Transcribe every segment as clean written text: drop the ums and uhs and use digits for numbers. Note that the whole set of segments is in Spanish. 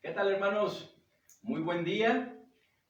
¿Qué tal, hermanos? Muy buen día.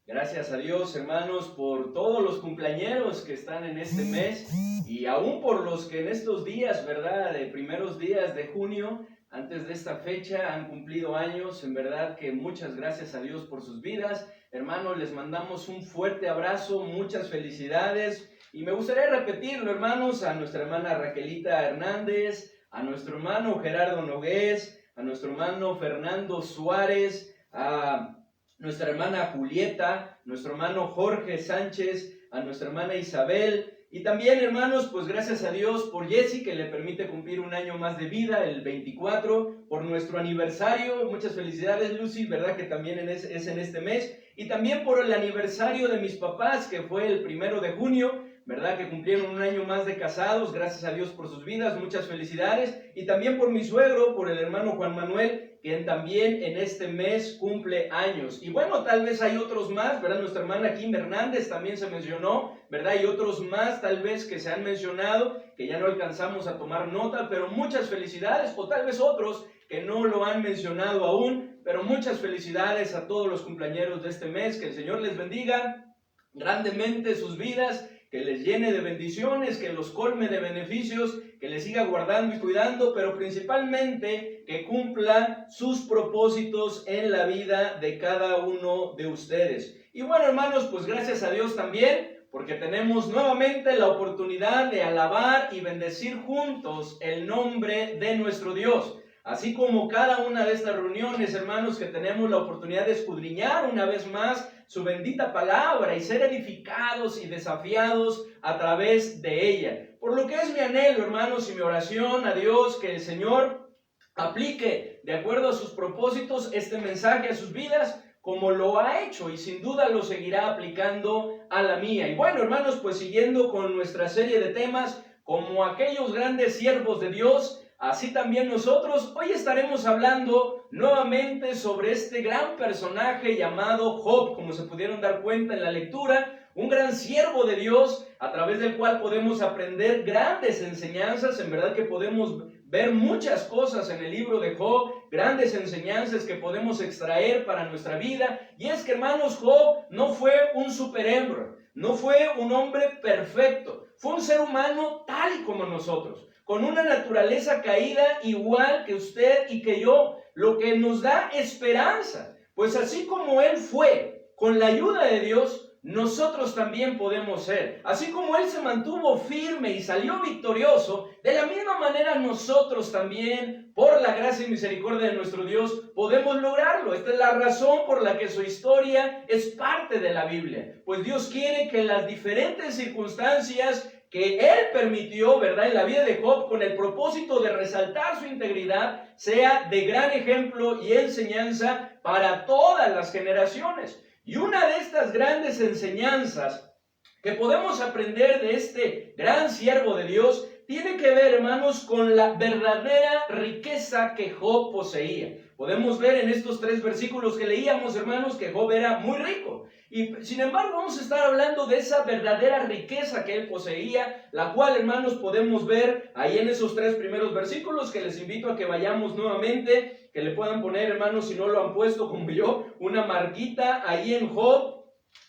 Gracias a Dios, hermanos, por todos los cumpleañeros que están en este mes y aún por los que en estos días, ¿verdad? De primeros días de junio, antes de esta fecha, han cumplido años. En verdad que muchas gracias a Dios por sus vidas. Hermanos, les mandamos un fuerte abrazo, muchas felicidades. Y me gustaría repetirlo, hermanos, a nuestra hermana Raquelita Hernández, a nuestro hermano Gerardo Nogués, a nuestro hermano Fernando Suárez, a nuestra hermana Julieta, nuestro hermano Jorge Sánchez, a nuestra hermana Isabel, y también, hermanos, pues gracias a Dios por Jessy, que le permite cumplir un año más de vida, el 24, por nuestro aniversario. Muchas felicidades, Lucy, ¿verdad? Que también es en este mes. Y también por el aniversario de mis papás, que fue el 1 de junio, ¿verdad? Que cumplieron un año más de casados. Gracias a Dios por sus vidas, muchas felicidades. Y también por mi suegro, por el hermano Juan Manuel, quien también en este mes cumple años. Y bueno, tal vez hay otros más, ¿verdad? Nuestra hermana Kim Hernández también se mencionó, ¿verdad? Y otros más tal vez que se han mencionado, que ya no alcanzamos a tomar nota, pero muchas felicidades, o tal vez otros que no lo han mencionado aún, pero muchas felicidades a todos los cumpleañeros de este mes. Que el Señor les bendiga grandemente sus vidas, que les llene de bendiciones, que los colme de beneficios, que les siga guardando y cuidando, pero principalmente que cumpla sus propósitos en la vida de cada uno de ustedes. Y bueno, hermanos, pues gracias a Dios también, porque tenemos nuevamente la oportunidad de alabar y bendecir juntos el nombre de nuestro Dios. Así como cada una de estas reuniones, hermanos, que tenemos la oportunidad de escudriñar una vez más su bendita palabra y ser edificados y desafiados a través de ella. Por lo que es mi anhelo, hermanos, y mi oración a Dios, que el Señor aplique de acuerdo a sus propósitos este mensaje a sus vidas, como lo ha hecho, y sin duda lo seguirá aplicando a la mía. Y bueno, hermanos, pues siguiendo con nuestra serie de temas, como aquellos grandes siervos de Dios, así también nosotros hoy estaremos hablando nuevamente sobre este gran personaje llamado Job, como se pudieron dar cuenta en la lectura, un gran siervo de Dios a través del cual podemos aprender grandes enseñanzas. En verdad que podemos ver muchas cosas en el libro de Job, grandes enseñanzas que podemos extraer para nuestra vida. Y es que, hermanos, Job no fue un superhéroe, no fue un hombre perfecto, fue un ser humano tal y como nosotros, con una naturaleza caída igual que usted y que yo, lo que nos da esperanza. Pues así como él fue, con la ayuda de Dios, nosotros también podemos ser. Así como él se mantuvo firme y salió victorioso, de la misma manera nosotros también, por la gracia y misericordia de nuestro Dios, podemos lograrlo. Esta es la razón por la que su historia es parte de la Biblia. Pues Dios quiere que las diferentes circunstancias que él permitió, ¿verdad?, en la vida de Job, con el propósito de resaltar su integridad, sea de gran ejemplo y enseñanza para todas las generaciones. Y una de estas grandes enseñanzas que podemos aprender de este gran siervo de Dios tiene que ver, hermanos, con la verdadera riqueza que Job poseía. Podemos ver en estos 3 versículos que leíamos, hermanos, que Job era muy rico. Y sin embargo vamos a estar hablando de esa verdadera riqueza que él poseía, la cual, hermanos, podemos ver ahí en esos 3 primeros versículos, que les invito a que vayamos nuevamente, que le puedan poner, hermanos, si no lo han puesto como yo, una marquita ahí en Job,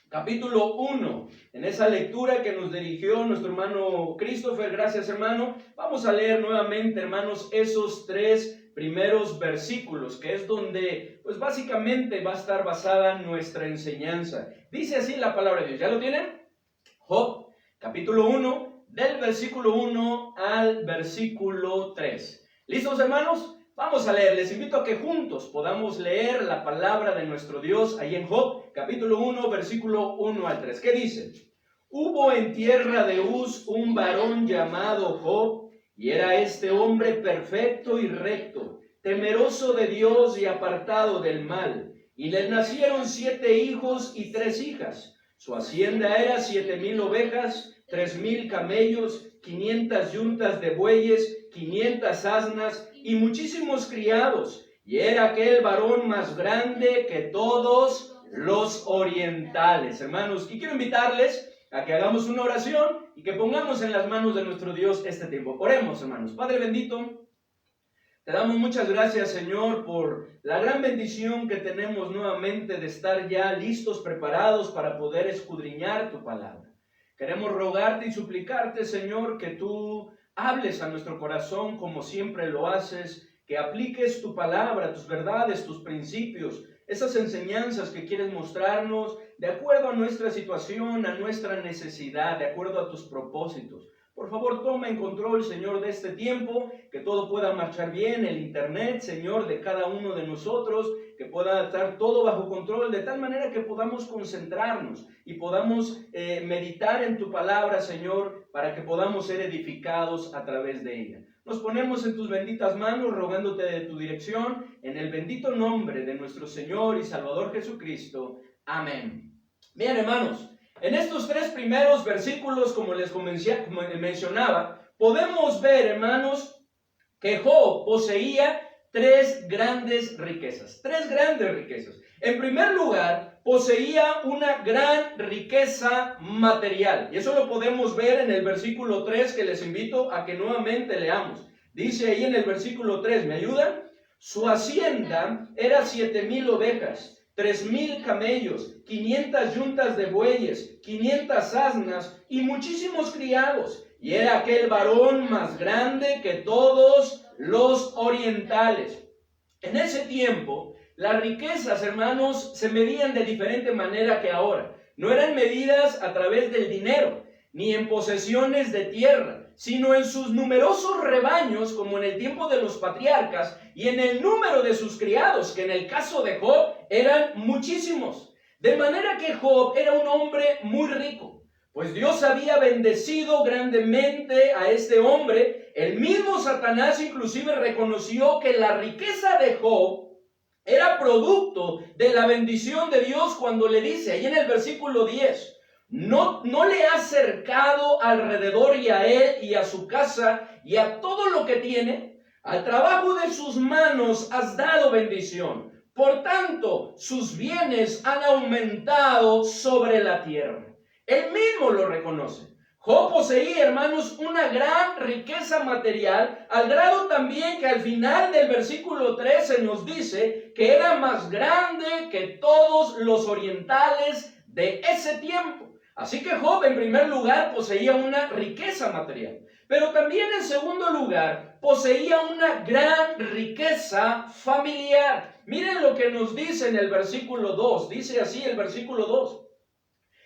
capítulo 1, en esa lectura que nos dirigió nuestro hermano Christopher. Gracias, hermano. Vamos a leer nuevamente, hermanos, esos 3 primeros versículos, que es donde, pues básicamente va a estar basada nuestra enseñanza. Dice así la palabra de Dios. ¿Ya lo tienen? Job, capítulo 1, del versículo 1 al versículo 3. ¿Listos, hermanos? Vamos a leer. Les invito a que juntos podamos leer la palabra de nuestro Dios ahí en Job, capítulo 1, versículo 1 al 3. ¿Qué dice? Hubo en tierra de Uz un varón llamado Job, y era este hombre perfecto y recto, temeroso de Dios y apartado del mal. Y le nacieron 7 hijos y 3 hijas. Su hacienda era 7,000 ovejas, 3,000 camellos, 500 yuntas de bueyes, 500 asnas y muchísimos criados. Y era aquel varón más grande que todos los orientales. Hermanos, y quiero invitarles a que hagamos una oración y que pongamos en las manos de nuestro Dios este tiempo. Oremos, hermanos. Padre bendito, Te damos muchas gracias, Señor, por la gran bendición que tenemos nuevamente de estar ya listos, preparados para poder escudriñar tu palabra. Queremos rogarte y suplicarte, Señor, que tú hables a nuestro corazón como siempre lo haces, que apliques tu palabra, tus verdades, tus principios, esas enseñanzas que quieres mostrarnos de acuerdo a nuestra situación, a nuestra necesidad, de acuerdo a tus propósitos. Por favor, toma en control, Señor, de este tiempo, que todo pueda marchar bien, el internet, Señor, de cada uno de nosotros, que pueda estar todo bajo control, de tal manera que podamos concentrarnos y podamos meditar en tu palabra, Señor, para que podamos ser edificados a través de ella. Nos ponemos en tus benditas manos, rogándote de tu dirección, en el bendito nombre de nuestro Señor y Salvador Jesucristo. Amén. Bien, hermanos. En estos tres primeros versículos, como les mencionaba, podemos ver, hermanos, que Job poseía tres grandes riquezas. En primer lugar, poseía una gran riqueza material. Y eso lo podemos ver en el versículo 3, que les invito a que nuevamente leamos. Dice ahí en el versículo 3, ¿me ayudan? Su hacienda era 7,000 ovejas. 3,000 camellos, 500 yuntas de bueyes, 500 asnas y muchísimos criados. Y era aquel varón más grande que todos los orientales. En ese tiempo, las riquezas, hermanos, se medían de diferente manera que ahora. No eran medidas a través del dinero, ni en posesiones de tierra, sino en sus numerosos rebaños, como en el tiempo de los patriarcas, y en el número de sus criados, que en el caso de Job eran muchísimos. De manera que Job era un hombre muy rico, pues Dios había bendecido grandemente a este hombre. El mismo Satanás inclusive reconoció que la riqueza de Job era producto de la bendición de Dios cuando le dice, ahí en el versículo 10, no le has cercado alrededor y a él y a su casa y a todo lo que tiene, al trabajo de sus manos has dado bendición. Por tanto, sus bienes han aumentado sobre la tierra. Él mismo lo reconoce. Job poseía, hermanos, una gran riqueza material, al grado también que al final del versículo 13 nos dice que era más grande que todos los orientales de ese tiempo. Así que Job, en primer lugar, poseía una riqueza material. Pero también, en segundo lugar, poseía una gran riqueza familiar. Miren lo que nos dice en el versículo 2. Dice así el versículo 2.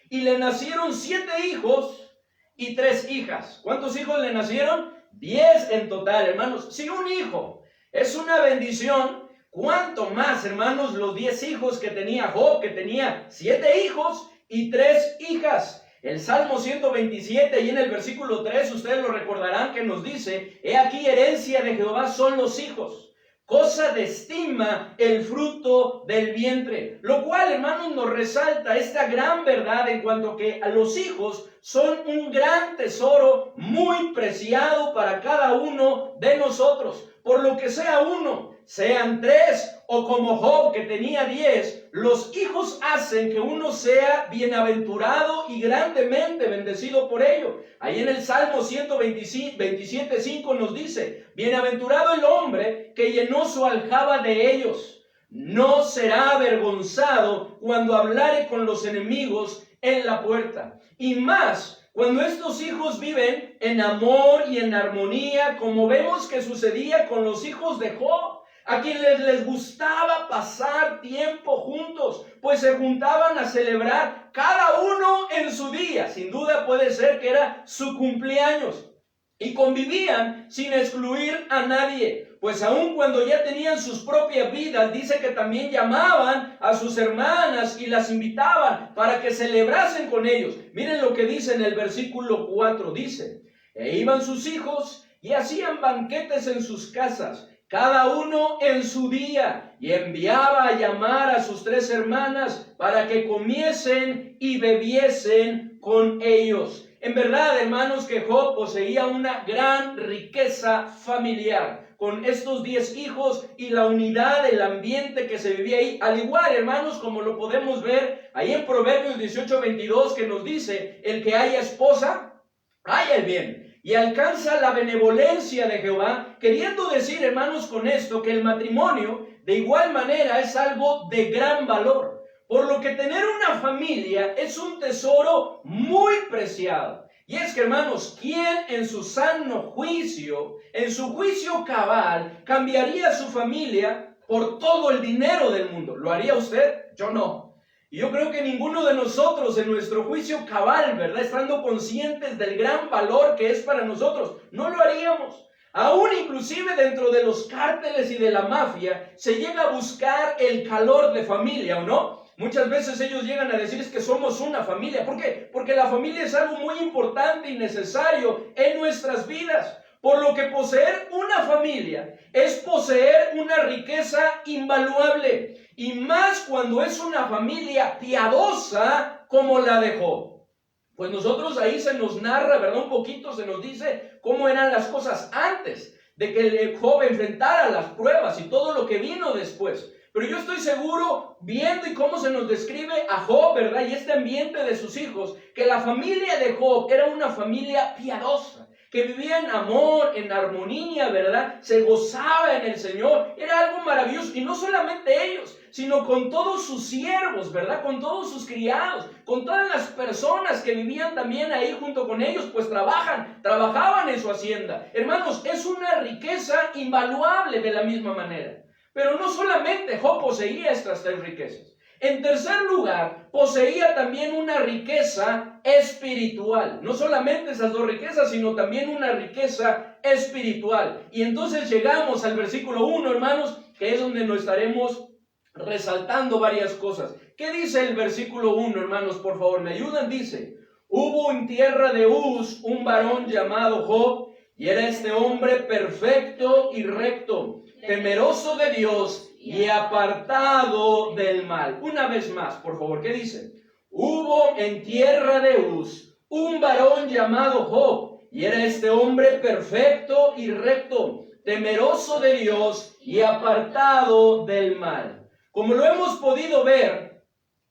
Y le nacieron 7 hijos y 3 hijas. ¿Cuántos hijos le nacieron? 10 en total, hermanos. Si un hijo es una bendición, ¿cuánto más, hermanos, los 10 hijos que tenía Job, que tenía 7 hijos y 3 hijas? El Salmo 127, y en el versículo 3, ustedes lo recordarán, que nos dice: he aquí, herencia de Jehová son los hijos, cosa de estima el fruto del vientre. Lo cual, hermanos, nos resalta esta gran verdad en cuanto que a los hijos son un gran tesoro muy preciado para cada uno de nosotros. Por lo que sea uno, sean 3 o como Job, que tenía 10, los hijos hacen que uno sea bienaventurado y grandemente bendecido por ello. Ahí en el Salmo 127:5 nos dice: bienaventurado el hombre que llenó su aljaba de ellos, no será avergonzado cuando hablare con los enemigos en la puerta. Y más, cuando estos hijos viven en amor y en armonía, como vemos que sucedía con los hijos de Job, a quienes les gustaba pasar tiempo juntos, pues se juntaban a celebrar cada uno en su día. Sin duda puede ser que era su cumpleaños. Y convivían sin excluir a nadie, pues aun cuando ya tenían sus propias vidas, dice que también llamaban a sus hermanas y las invitaban para que celebrasen con ellos. Miren lo que dice en el versículo 4, dice: e iban sus hijos y hacían banquetes en sus casas, cada uno en su día, y enviaba a llamar a sus 3 hermanas para que comiesen y bebiesen con ellos. En verdad, hermanos, que Job poseía una gran riqueza familiar, con estos 10 hijos y la unidad, el ambiente que se vivía ahí. Al igual, hermanos, como lo podemos ver ahí en Proverbios 18:22, que nos dice: el que haya esposa, haya el bien, y alcanza la benevolencia de Jehová, queriendo decir, hermanos, con esto, que el matrimonio de igual manera es algo de gran valor, por lo que tener una familia es un tesoro muy preciado. Y es que, hermanos, ¿quién en su sano juicio, en su juicio cabal, cambiaría su familia por todo el dinero del mundo? ¿Lo haría usted? Yo no. Y yo creo que ninguno de nosotros en nuestro juicio cabal, ¿verdad?, estando conscientes del gran valor que es para nosotros, no lo haríamos. Aún inclusive dentro de los cárteles y de la mafia se llega a buscar el calor de familia, ¿o no? Muchas veces ellos llegan a decir es que somos una familia. ¿Por qué? Porque la familia es algo muy importante y necesario en nuestras vidas. Por lo que poseer una familia es poseer una riqueza invaluable. Y más cuando es una familia piadosa como la de Job. Pues nosotros ahí se nos narra, ¿verdad? Un poquito se nos dice cómo eran las cosas antes de que Job enfrentara las pruebas y todo lo que vino después. Pero yo estoy seguro, viendo y cómo se nos describe a Job, ¿verdad?, y este ambiente de sus hijos, que la familia de Job era una familia piadosa, que vivía en amor, en armonía, ¿verdad? Se gozaba en el Señor. Era algo maravilloso. Y no solamente ellos, sino con todos sus siervos, ¿verdad? Con todos sus criados, con todas las personas que vivían también ahí junto con ellos, pues trabajaban en su hacienda. Hermanos, es una riqueza invaluable de la misma manera. Pero no solamente Job poseía estas tres riquezas. En tercer lugar, poseía también una riqueza espiritual. No solamente esas dos riquezas, sino también una riqueza espiritual. Y entonces llegamos al versículo 1, hermanos, que es donde nos estaremos resaltando varias cosas. ¿Qué dice el versículo 1, hermanos? Por favor, ¿me ayudan? Dice, hubo en tierra de Uz un varón llamado Job, y era este hombre perfecto y recto, temeroso de Dios y apartado del mal. Una vez más, por favor, ¿qué dice? Hubo en tierra de Uz un varón llamado Job, y era este hombre perfecto y recto, temeroso de Dios y apartado del mal. Como lo hemos podido ver,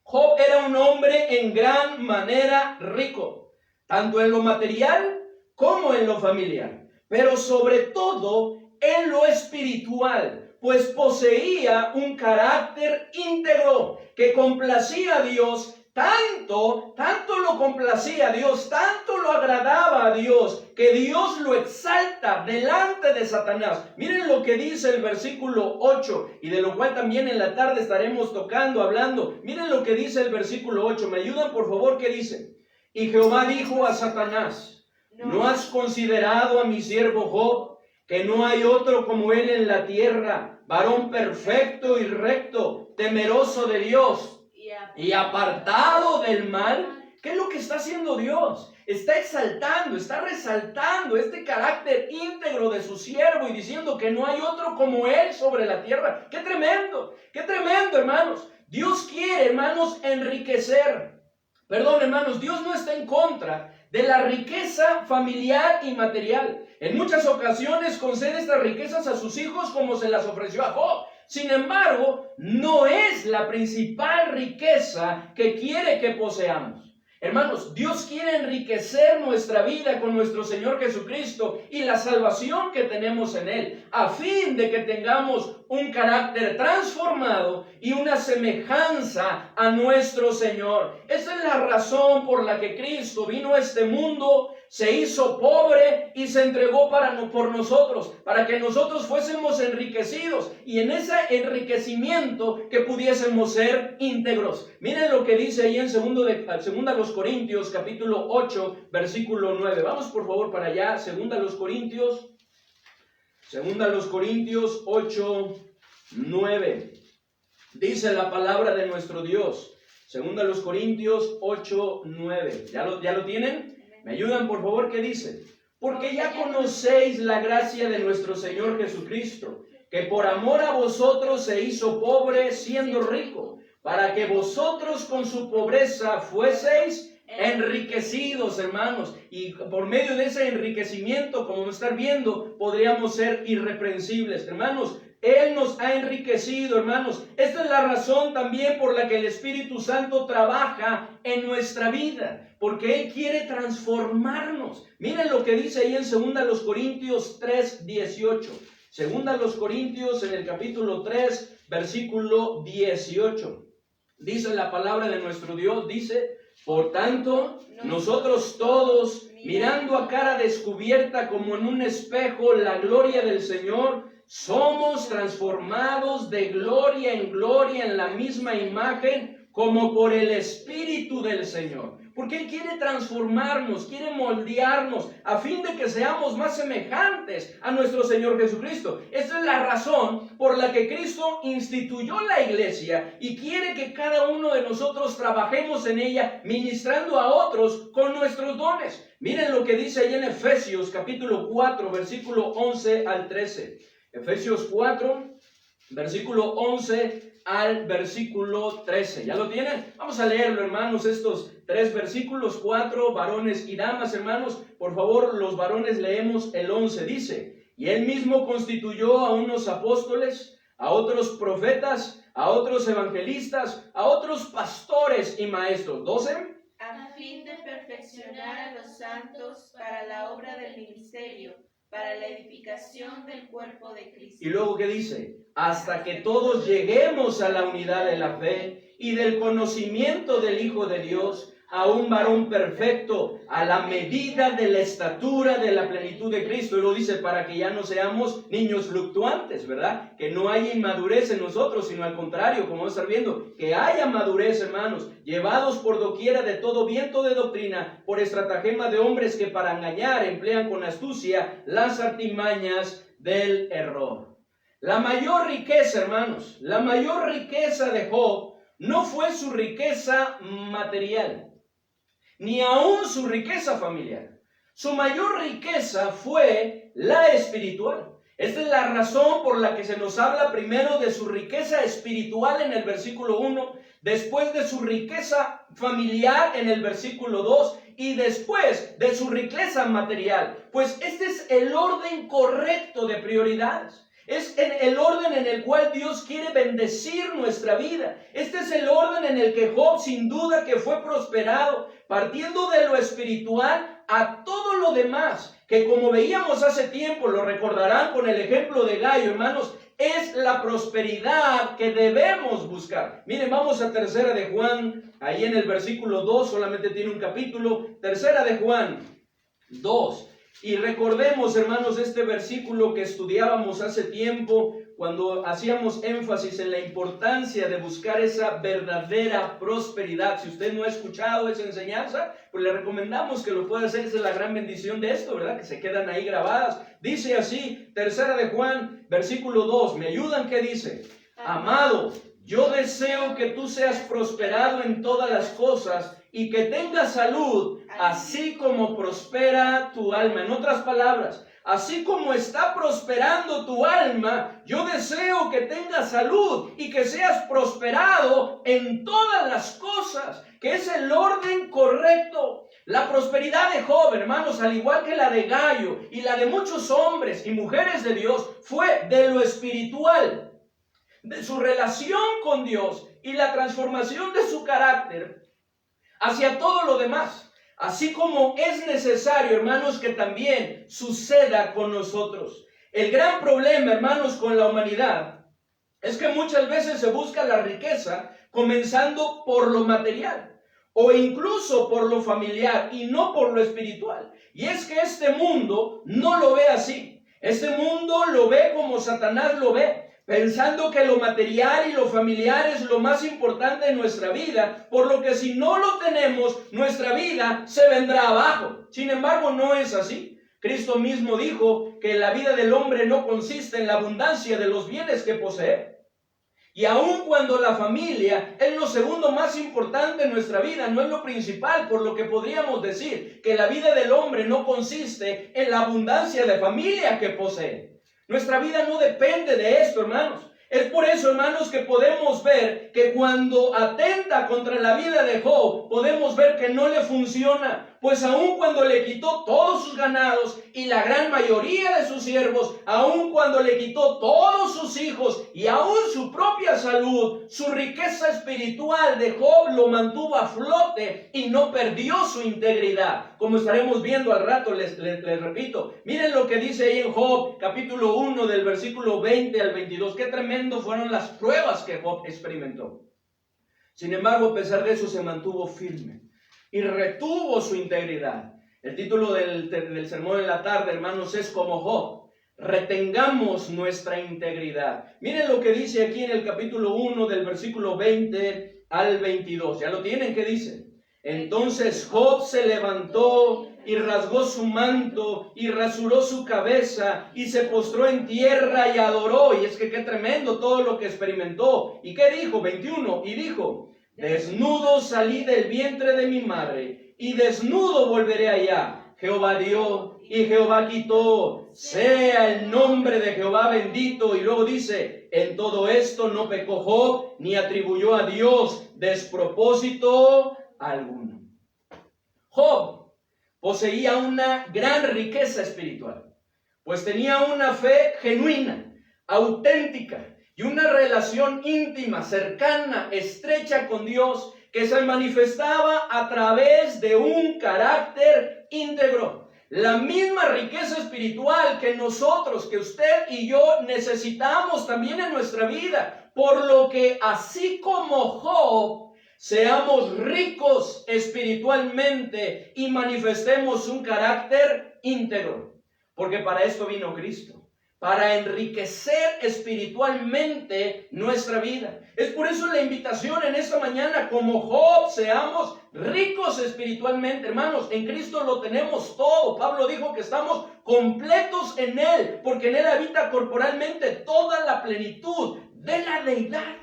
Job era un hombre en gran manera rico, tanto en lo material como en lo familiar, pero sobre todo en lo espiritual, pues poseía un carácter íntegro que complacía a Dios, tanto lo complacía a Dios, tanto lo agradaba a Dios, que Dios lo exalta delante de Satanás. Miren lo que dice el versículo 8, y de lo cual también en la tarde estaremos hablando. Miren lo que dice el versículo 8, ¿me ayudan por favor? ¿Qué dice? Y Jehová dijo a Satanás, ¿no has considerado a mi siervo Job, que no hay otro como él en la tierra, varón perfecto y recto, temeroso de Dios y apartado del mal? ¿Qué es lo que está haciendo Dios? Está exaltando, está resaltando este carácter íntegro de su siervo y diciendo que no hay otro como él sobre la tierra. ¡Qué tremendo! ¡Qué tremendo, hermanos! Dios quiere, hermanos, enriquecer. Perdón, hermanos, Dios no está en contra de la riqueza familiar y material. En muchas ocasiones concede estas riquezas a sus hijos como se las ofreció a Job. Sin embargo, no es la principal riqueza que quiere que poseamos. Hermanos, Dios quiere enriquecer nuestra vida con nuestro Señor Jesucristo y la salvación que tenemos en Él, a fin de que tengamos un carácter transformado y una semejanza a nuestro Señor. Esa es la razón por la que Cristo vino a este mundo, se hizo pobre y se entregó por nosotros, para que nosotros fuésemos enriquecidos y en ese enriquecimiento que pudiésemos ser íntegros. Miren lo que dice ahí en segunda los Corintios, capítulo 8, versículo 9. Vamos por favor para allá, segunda los Corintios 8, 9. Dice la palabra de nuestro Dios. Segunda los Corintios 8, 9. ¿Ya lo tienen? ¿Me ayudan, por favor? ¿Qué dice? Porque ya conocéis la gracia de nuestro Señor Jesucristo, que por amor a vosotros se hizo pobre siendo rico, para que vosotros con su pobreza fueseis enriquecidos, hermanos. Y por medio de ese enriquecimiento, como vamos a estar viendo, podríamos ser irreprensibles. Hermanos, Él nos ha enriquecido, hermanos. Esta es la razón también por la que el Espíritu Santo trabaja en nuestra vida, porque Él quiere transformarnos. Miren lo que dice ahí en 2 Corintios 3:18. 2 Corintios en el capítulo 3, versículo 18. Dice la palabra de nuestro Dios, dice: por tanto, nosotros todos, mirando a cara descubierta como en un espejo la gloria del Señor, somos transformados de gloria en gloria en la misma imagen como por el Espíritu del Señor. Porque Él quiere transformarnos, quiere moldearnos a fin de que seamos más semejantes a nuestro Señor Jesucristo. Esta es la razón por la que Cristo instituyó la iglesia y quiere que cada uno de nosotros trabajemos en ella, ministrando a otros con nuestros dones. Miren lo que dice ahí en Efesios capítulo 4, versículo 11 al 13. Efesios 4, versículo 11 al versículo 13. ¿Ya lo tienen? Vamos a leerlo, hermanos, estos 3 versículos, 4, varones y damas, hermanos. Por favor, los varones leemos el 11. Dice: y Él mismo constituyó a unos apóstoles, a otros profetas, a otros evangelistas, a otros pastores y maestros. 12. A fin de perfeccionar a los santos para la obra del ministerio, para la edificación del cuerpo de Cristo. Y luego, ¿qué dice? Hasta que todos lleguemos a la unidad de la fe y del conocimiento del Hijo de Dios, a un varón perfecto, a la medida de la estatura de la plenitud de Cristo. Y lo dice para que ya no seamos niños fluctuantes, ¿verdad? Que no haya inmadurez en nosotros, sino al contrario, como vamos a estar viendo, que haya madurez, hermanos, llevados por doquiera de todo viento de doctrina, por estratagema de hombres que para engañar emplean con astucia las artimañas del error. La mayor riqueza, hermanos, la mayor riqueza de Job no fue su riqueza material, ni aún su riqueza familiar. Su mayor riqueza fue la espiritual. Esta es la razón por la que se nos habla primero de su riqueza espiritual en el versículo 1, después de su riqueza familiar en el versículo 2 y después de su riqueza material. Pues este es el orden correcto de prioridades. Es el orden en el cual Dios quiere bendecir nuestra vida. Este es el orden en el que Job sin duda que fue prosperado, partiendo de lo espiritual a todo lo demás, que como veíamos hace tiempo, lo recordarán con el ejemplo de Gallo, hermanos, es la prosperidad que debemos buscar. Miren, vamos a 3 de Juan, ahí en el versículo 2, solamente tiene un capítulo, 3 de Juan 2. Y recordemos, hermanos, este versículo que estudiábamos hace tiempo, cuando hacíamos énfasis en la importancia de buscar esa verdadera prosperidad. Si usted no ha escuchado esa enseñanza, pues le recomendamos que lo pueda hacer. Esa es la gran bendición de esto, ¿verdad? Que se quedan ahí grabadas. Dice así, 3 de Juan, versículo 2. ¿Me ayudan? ¿Qué dice? Amado, yo deseo que tú seas prosperado en todas las cosas y que tengas salud, así como prospera tu alma. En otras palabras, así como está prosperando tu alma, yo deseo que tengas salud y que seas prosperado en todas las cosas, que es el orden correcto. La prosperidad de Job, hermanos, al igual que la de Gallo y la de muchos hombres y mujeres de Dios, fue de lo espiritual, de su relación con Dios y la transformación de su carácter hacia todo lo demás. Así como es necesario, hermanos, que también suceda con nosotros. El gran problema, hermanos, con la humanidad es que muchas veces se busca la riqueza comenzando por lo material o incluso por lo familiar y no por lo espiritual. Y es que este mundo no lo ve así. Este mundo lo ve como Satanás lo ve, pensando que lo material y lo familiar es lo más importante en nuestra vida, por lo que si no lo tenemos, nuestra vida se vendrá abajo. Sin embargo, no es así. Cristo mismo dijo que la vida del hombre no consiste en la abundancia de los bienes que posee. Y aun cuando la familia es lo segundo más importante en nuestra vida, no es lo principal, por lo que podríamos decir que la vida del hombre no consiste en la abundancia de familia que posee. Nuestra vida no depende de esto, hermanos. Es por eso, hermanos, que podemos ver que cuando atenta contra la vida de Job, podemos ver que no le funciona. Pues aun cuando le quitó todos sus ganados y la gran mayoría de sus siervos, aun cuando le quitó todos sus hijos y aun su propia salud, su riqueza espiritual de Job lo mantuvo a flote y no perdió su integridad. Como estaremos viendo al rato, les repito, miren lo que dice ahí en Job, capítulo 1, del versículo 20 al 22. Qué tremendo fueron las pruebas que Job experimentó. Sin embargo, a pesar de eso, se mantuvo firme y retuvo su integridad. El título del sermón de la tarde, hermanos, es como Job: retengamos nuestra integridad. Miren lo que dice aquí en el capítulo 1, del versículo 20 al 22. ¿Ya lo tienen? ¿Qué dice? Entonces Job se levantó y rasgó su manto y rasuró su cabeza y se postró en tierra y adoró. Y es que qué tremendo todo lo que experimentó. ¿Y qué dijo? 21. Y dijo: desnudo salí del vientre de mi madre y desnudo volveré allá. Jehová dio y Jehová quitó. Sea el nombre de Jehová bendito. Y luego dice: en todo esto no pecó Job ni atribuyó a Dios despropósito alguno. Job poseía una gran riqueza espiritual, pues tenía una fe genuina, auténtica y una relación íntima, cercana, estrecha con Dios, que se manifestaba a través de un carácter íntegro. La misma riqueza espiritual que nosotros, que usted y yo necesitamos también en nuestra vida, por lo que así como Job, seamos ricos espiritualmente y manifestemos un carácter íntegro. Porque para esto vino Cristo, para enriquecer espiritualmente nuestra vida. Es por eso la invitación en esta mañana, como Job, seamos ricos espiritualmente. Hermanos, en Cristo lo tenemos todo. Pablo dijo que estamos completos en Él, porque en Él habita corporalmente toda la plenitud de la deidad.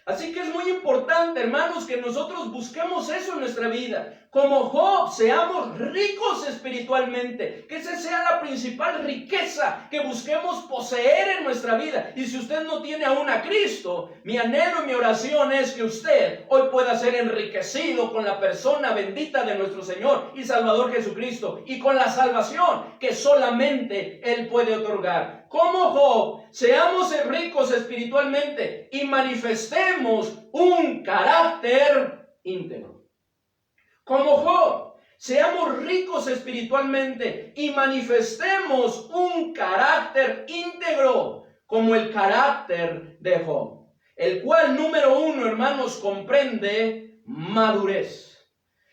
Así que es muy importante, hermanos, que nosotros busquemos eso en nuestra vida. Como Job, seamos ricos espiritualmente. Que esa sea la principal riqueza que busquemos poseer en nuestra vida. Y si usted no tiene aún a Cristo, mi anhelo y mi oración es que usted hoy pueda ser enriquecido con la persona bendita de nuestro Señor y Salvador Jesucristo y con la salvación que solamente Él puede otorgar. Como Job, seamos ricos espiritualmente y manifestemos un carácter íntegro. Como Job, seamos ricos espiritualmente y manifestemos un carácter íntegro, como el carácter de Job, el cual, número uno, hermanos, comprende madurez.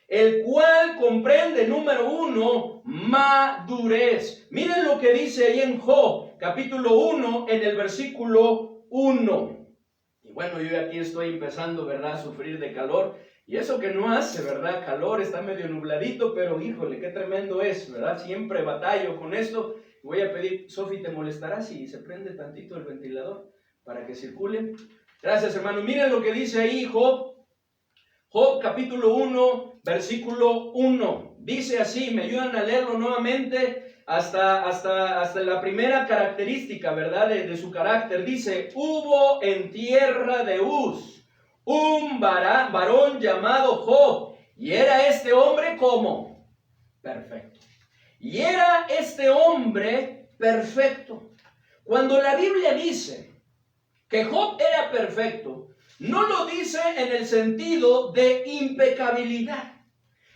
El cual comprende, número uno, madurez. Miren lo que dice ahí en Job, capítulo 1, en el versículo 1. Y bueno, yo aquí estoy empezando, ¿verdad?, a sufrir de calor. Y eso que no hace, ¿verdad?, calor, está medio nubladito, pero híjole, qué tremendo es, ¿verdad? Siempre batallo con esto. Voy a pedir, Sofi, ¿te molestará si se prende tantito el ventilador para que circule? Gracias, hermano. Miren lo que dice ahí Job. Job capítulo 1, versículo 1. Dice así, me ayudan a leerlo nuevamente hasta la primera característica, ¿verdad?, de su carácter. Dice: hubo en tierra de Uz un varón llamado Job, y era este hombre como perfecto. Y era este hombre perfecto. Cuando la Biblia dice que Job era perfecto, no lo dice en el sentido de impecabilidad,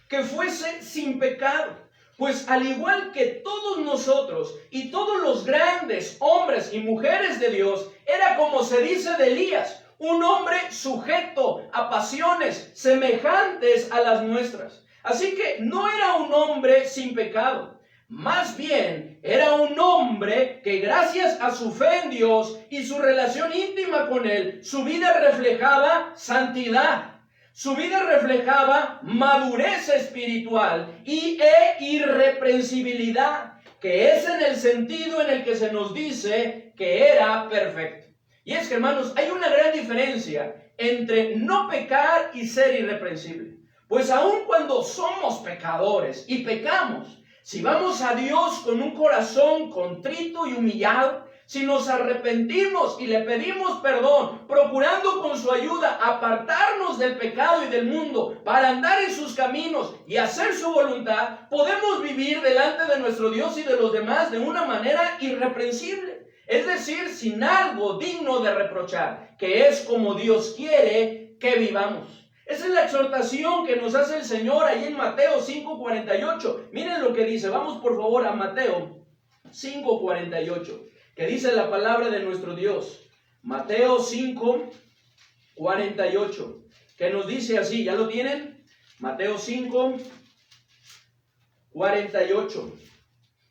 que fuese sin pecado. Pues al igual que todos nosotros y todos los grandes hombres y mujeres de Dios, era como se dice de Elías, un hombre sujeto a pasiones semejantes a las nuestras. Así que no era un hombre sin pecado. Más bien, era un hombre que gracias a su fe en Dios y su relación íntima con Él, su vida reflejaba santidad. Su vida reflejaba madurez espiritual e irreprensibilidad, que es en el sentido en el que se nos dice que era perfecto. Y es que, hermanos, hay una gran diferencia entre no pecar y ser irreprensible. Pues aun cuando somos pecadores y pecamos, si vamos a Dios con un corazón contrito y humillado, si nos arrepentimos y le pedimos perdón, procurando con su ayuda apartarnos del pecado y del mundo para andar en sus caminos y hacer su voluntad, podemos vivir delante de nuestro Dios y de los demás de una manera irreprensible. Es decir, sin algo digno de reprochar, que es como Dios quiere que vivamos. Esa es la exhortación que nos hace el Señor ahí en Mateo 5:48. Miren lo que dice. Vamos por favor a Mateo 5:48. Que dice la palabra de nuestro Dios. Mateo 5:48. Que nos dice así. ¿Ya lo tienen? Mateo 5:48.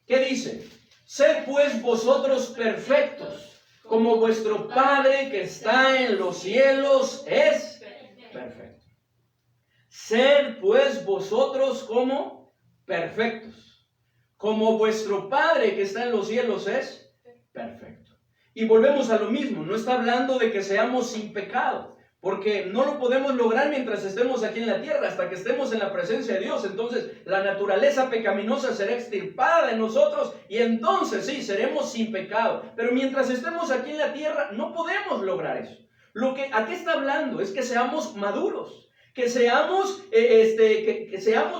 ¿Qué dice? Sed pues vosotros perfectos, como vuestro Padre que está en los cielos es perfecto. Sed pues vosotros como perfectos, como vuestro Padre que está en los cielos es perfecto. Y volvemos a lo mismo, no está hablando de que seamos sin pecado, porque no lo podemos lograr mientras estemos aquí en la tierra, hasta que estemos en la presencia de Dios. Entonces la naturaleza pecaminosa será extirpada de nosotros y entonces sí, seremos sin pecado. Pero mientras estemos aquí en la tierra no podemos lograr eso. ¿A qué está hablando? Es que seamos maduros. Que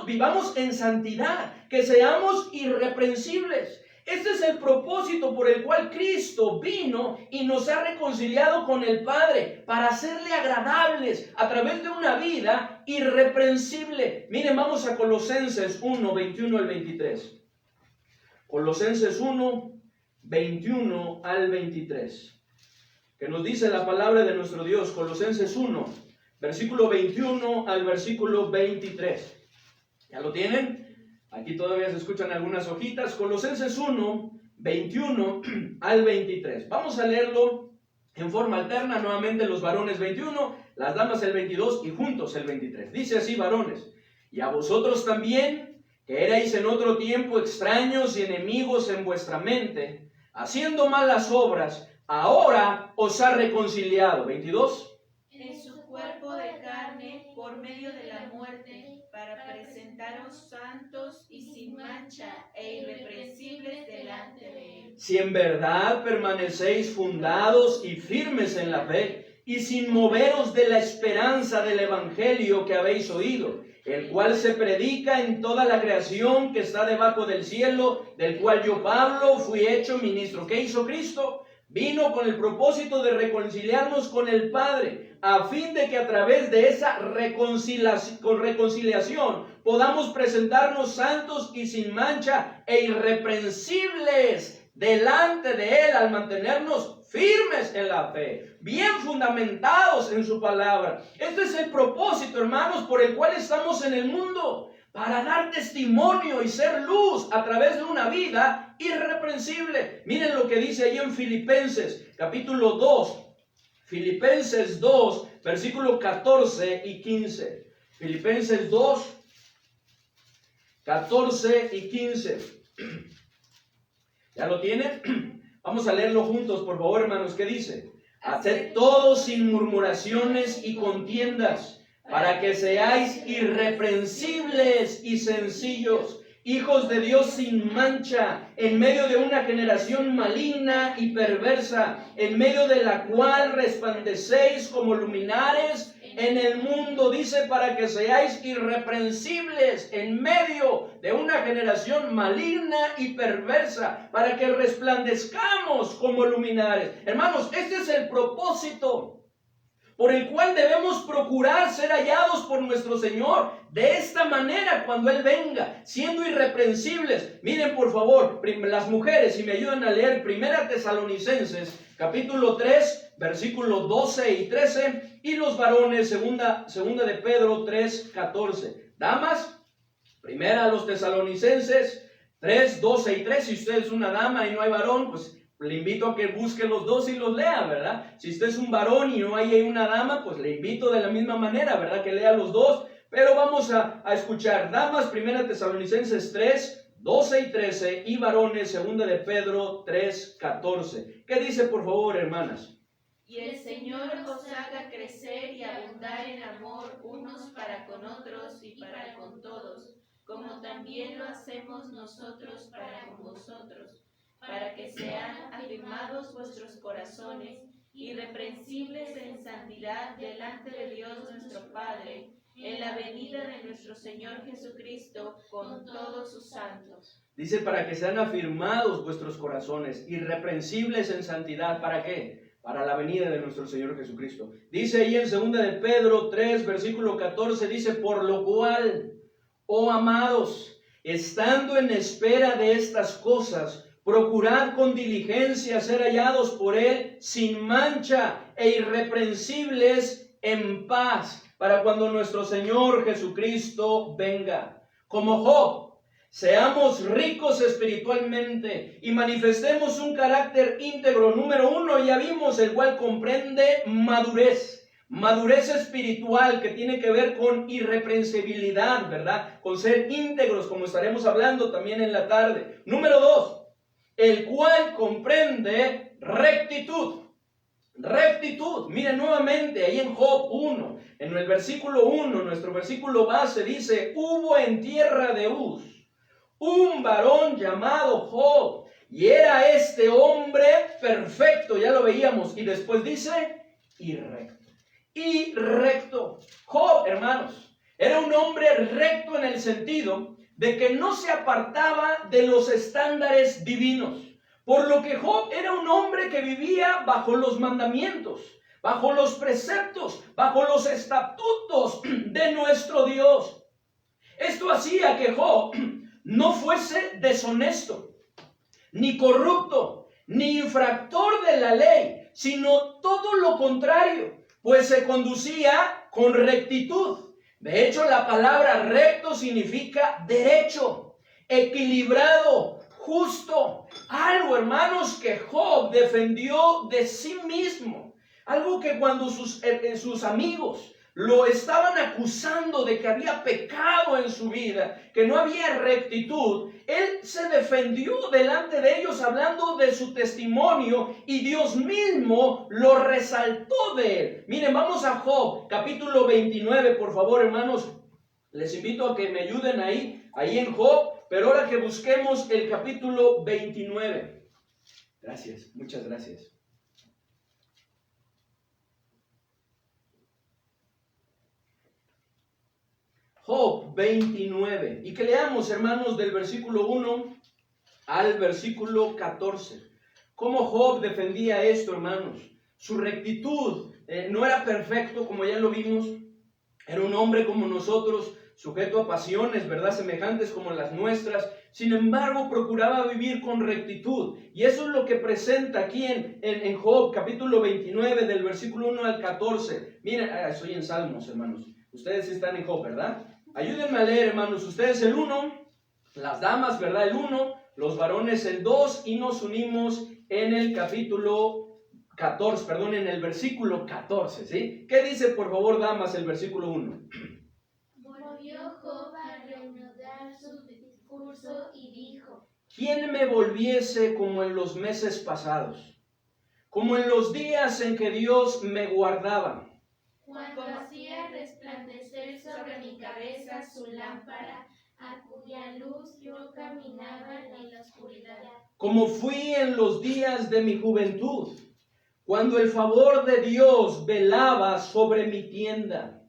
vivamos en santidad, que seamos irreprensibles. Este es el propósito por el cual Cristo vino y nos ha reconciliado con el Padre, para hacerle agradables a través de una vida irreprensible. Miren, vamos a Colosenses 1, 21 al 23. Colosenses 1, 21 al 23. Que nos dice la palabra de nuestro Dios, Colosenses 1. Versículo 21 al versículo 23. ¿Ya lo tienen? Aquí todavía se escuchan algunas hojitas. Colosenses 1, 21 al 23. Vamos a leerlo en forma alterna. Nuevamente los varones 21, las damas el 22 y juntos el 23. Dice así, varones. Y a vosotros también, que erais en otro tiempo extraños y enemigos en vuestra mente, haciendo malas obras, ahora os ha reconciliado. 22. En su cuerpo de carne por medio de la muerte, para presentaros santos y sin mancha e irreprensibles delante de él. Si en verdad permanecéis fundados y firmes en la fe, y sin moveros de la esperanza del evangelio que habéis oído, el cual se predica en toda la creación que está debajo del cielo, del cual yo, Pablo, fui hecho ministro. ¿Qué hizo Cristo? Vino con el propósito de reconciliarnos con el Padre, a fin de que a través de esa reconciliación podamos presentarnos santos y sin mancha e irreprensibles delante de Él, al mantenernos firmes en la fe, bien fundamentados en su palabra. Este es el propósito, hermanos, por el cual estamos en el mundo, para dar testimonio y ser luz a través de una vida irreprensible. Miren lo que dice ahí en Filipenses, capítulo 2. Filipenses 2, versículos 14 y 15. Filipenses 2, 14 y 15. ¿Ya lo tienen? Vamos a leerlo juntos, por favor, hermanos. ¿Qué dice? Haced todo sin murmuraciones y contiendas, para que seáis irreprensibles y sencillos, hijos de Dios sin mancha, en medio de una generación maligna y perversa, en medio de la cual resplandecéis como luminares en el mundo. Dice, para que seáis irreprensibles en medio de una generación maligna y perversa, para que resplandezcamos como luminares. Hermanos, este es el propósito por el cual debemos procurar ser hallados por nuestro Señor de esta manera cuando Él venga, siendo irreprensibles. Miren, por favor, las mujeres, si me ayudan a leer 1 Tesalonicenses, capítulo 3, versículos 12 y 13, y los varones, segunda de Pedro 3, 14. Damas, 1 Tesalonicenses 3, 12 y 13. Si usted es una dama y no hay varón, pues le invito a que busque los dos y los lea, ¿verdad? Si usted es un varón y no hay una dama, pues le invito de la misma manera, ¿verdad? Que lea los dos. Pero vamos a escuchar. Damas, 1 Tesalonicenses 3, 12 y 13. Y varones, 2 de Pedro 3, 14. ¿Qué dice, por favor, hermanas? Y el Señor os haga crecer y abundar en amor unos para con otros y para con todos, como también lo hacemos nosotros para con vosotros, para que sean afirmados vuestros corazones, irreprensibles en santidad delante de Dios nuestro Padre, en la venida de nuestro Señor Jesucristo con todos sus santos. Dice, para que sean afirmados vuestros corazones, irreprensibles en santidad. ¿Para qué? Para la venida de nuestro Señor Jesucristo. Dice ahí en 2 de Pedro 3, versículo 14, dice, por lo cual, oh amados, estando en espera de estas cosas, procurad con diligencia ser hallados por Él sin mancha e irreprensibles en paz, para cuando nuestro Señor Jesucristo venga. Como Job, seamos ricos espiritualmente y manifestemos un carácter íntegro. Número 1, ya vimos, el cual comprende madurez. Madurez espiritual que tiene que ver con irreprensibilidad, ¿verdad? Con ser íntegros, como estaremos hablando también en la tarde. Número 2, el cual comprende rectitud. Rectitud. Miren nuevamente ahí en Job 1, en el versículo 1, nuestro versículo base dice, hubo en tierra de Uz un varón llamado Job, y era este hombre perfecto, ya lo veíamos, y después dice, y recto. Y recto. Job, hermanos, era un hombre recto en el sentido de que no se apartaba de los estándares divinos. Por lo que Job era un hombre que vivía bajo los mandamientos, bajo los preceptos, bajo los estatutos de nuestro Dios. Esto hacía que Job no fuese deshonesto, ni corrupto, ni infractor de la ley, sino todo lo contrario, pues se conducía con rectitud. De hecho, la palabra recto significa derecho, equilibrado, justo. Algo, hermanos, que Job defendió de sí mismo. Algo que cuando sus amigos lo estaban acusando de que había pecado en su vida, que no había rectitud, él se defendió delante de ellos hablando de su testimonio y Dios mismo lo resaltó de él. Miren, vamos a Job, capítulo 29, por favor, hermanos. Les invito a que me ayuden ahí en Job, pero ahora que busquemos el capítulo 29. Gracias, muchas gracias. Job 29, y que leamos, hermanos, del versículo 1 al versículo 14. ¿Cómo Job defendía esto, hermanos? Su rectitud no era perfecto, como ya lo vimos. Era un hombre como nosotros, sujeto a pasiones, ¿verdad? Semejantes como las nuestras. Sin embargo, procuraba vivir con rectitud. Y eso es lo que presenta aquí en Job, capítulo 29, del versículo 1 al 14. Miren, estoy en Salmos, hermanos. Ustedes están en Job, ¿verdad? Ayúdenme a leer, hermanos. Ustedes el 1, las damas, ¿verdad? El 1, los varones el 2, y nos unimos en el capítulo 14, perdón, en el versículo 14, ¿sí? ¿Qué dice, por favor, damas, el versículo 1? Volvió Job a reanudar su discurso y dijo: ¿Quién me volviese como en los meses pasados, como en los días en que Dios me guardaba? Cuando hacía resplandecer sobre mi cabeza su lámpara, a cuya luz yo caminaba en la oscuridad. Como fui en los días de mi juventud, cuando el favor de Dios velaba sobre mi tienda.